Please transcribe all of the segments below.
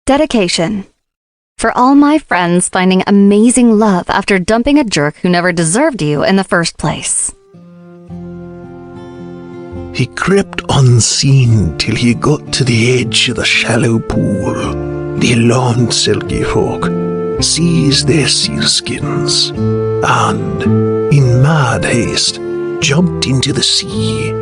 Dedication. For all my friends finding amazing love after dumping a jerk who never deserved you in the first place. He crept unseen till he got to the edge of the shallow pool. The alarmed Selkie folk seized their sealskins and, in mad haste, jumped into the sea.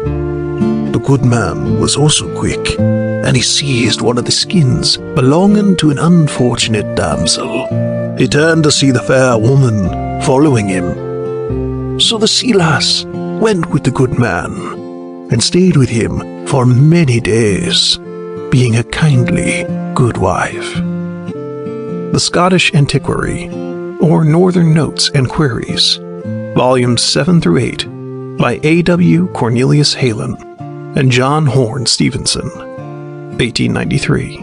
The good man was also quick, and he seized one of the skins belonging to an unfortunate damsel. He turned to see the fair woman following him. So the sea lass went with the good man and stayed with him for many days, being a kindly, good wife. The Scottish Antiquary, or Northern Notes and Queries, Volumes 7 through 8, by A.W. Cornelius Halen and John Horne Stevenson, 1893.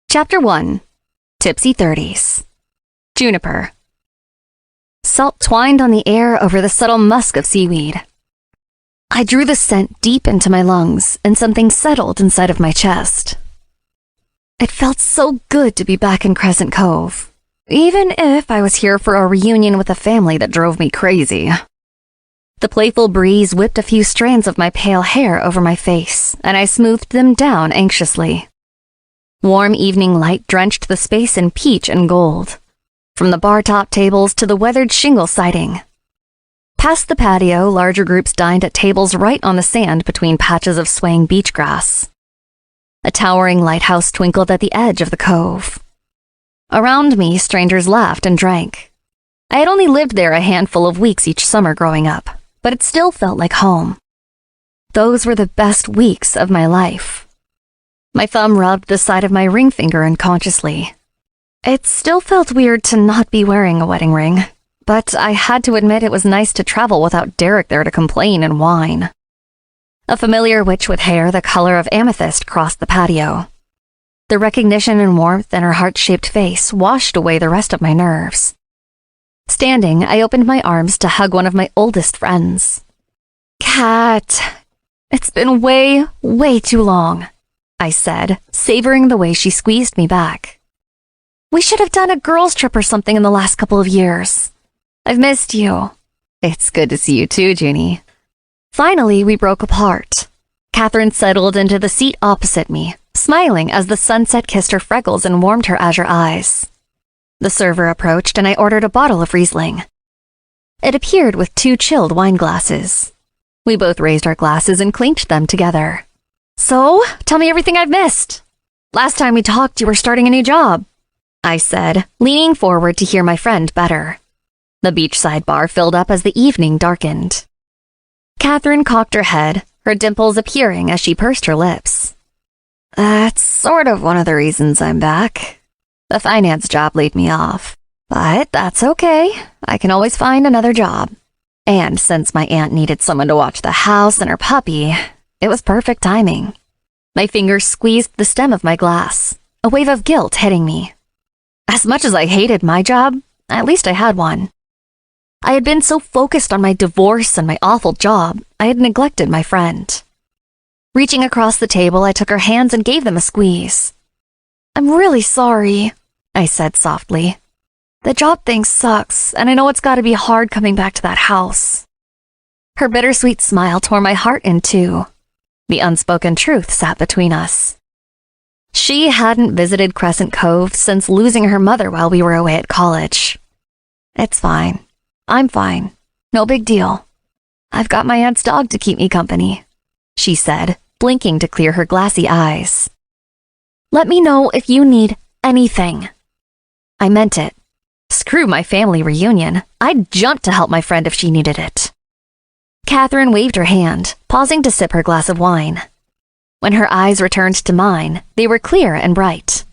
Chapter 1. Tipsy 30s. Juniper. Salt twined on the air over the subtle musk of seaweed. I drew the scent deep into my lungs, and something settled inside of my chest. It felt so good to be back in Crescent Cove, even if I was here for a reunion with a family that drove me crazy. The playful breeze whipped a few strands of my pale hair over my face, and I smoothed them down anxiously. Warm evening light drenched the space in peach and gold, from the bar-top tables to the weathered shingle siding. Past the patio, larger groups dined at tables right on the sand between patches of swaying beach grass. A towering lighthouse twinkled at the edge of the cove. Around me, strangers laughed and drank. I had only lived there a handful of weeks each summer growing up, but it still felt like home. Those were the best weeks of my life. My thumb rubbed the side of my ring finger unconsciously. It still felt weird to not be wearing a wedding ring, but I had to admit it was nice to travel without Derek there to complain and whine. A familiar witch with hair the color of amethyst crossed the patio. The recognition and warmth in her heart-shaped face washed away the rest of my nerves. Standing, I opened my arms to hug one of my oldest friends. "Cat, it's been way, way too long," I said, savoring the way she squeezed me back. "We should have done a girls' trip or something in the last couple of years. I've missed you." "It's good to see you too, Junie." Finally, we broke apart. Catherine settled into the seat opposite me, smiling as the sunset kissed her freckles and warmed her azure eyes. The server approached and I ordered a bottle of Riesling. It appeared with 2 chilled wine glasses. We both raised our glasses and clinked them together. "So, tell me everything I've missed. Last time we talked, you were starting a new job," I said, leaning forward to hear my friend better. The beachside bar filled up as the evening darkened. Catherine cocked her head, her dimples appearing as she pursed her lips. "That's sort of one of the reasons I'm back. The finance job laid me off. But that's okay. I can always find another job. And since my aunt needed someone to watch the house and her puppy, it was perfect timing." My fingers squeezed the stem of my glass, a wave of guilt hitting me. As much as I hated my job, at least I had one. I had been so focused on my divorce and my awful job, I had neglected my friend. Reaching across the table, I took her hands and gave them a squeeze. "I'm really sorry," I said softly. "The job thing sucks, and I know it's gotta be hard coming back to that house." Her bittersweet smile tore my heart in two. The unspoken truth sat between us. She hadn't visited Crescent Cove since losing her mother while we were away at college. "It's fine. I'm fine. No big deal. I've got my aunt's dog to keep me company," she said, blinking to clear her glassy eyes. "Let me know if you need anything." I meant it. Screw my family reunion. I'd jump to help my friend if she needed it. Catherine waved her hand, pausing to sip her glass of wine. When her eyes returned to mine, they were clear and bright.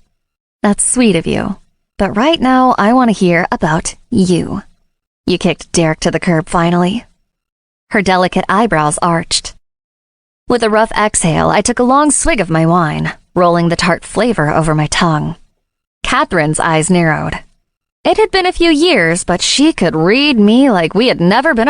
"That's sweet of you. But right now, I want to hear about you. You kicked Derek to the curb finally." Her delicate eyebrows arched. With a rough exhale, I took a long swig of my wine, rolling the tart flavor over my tongue. Catherine's eyes narrowed. It had been a few years, but she could read me like we had never been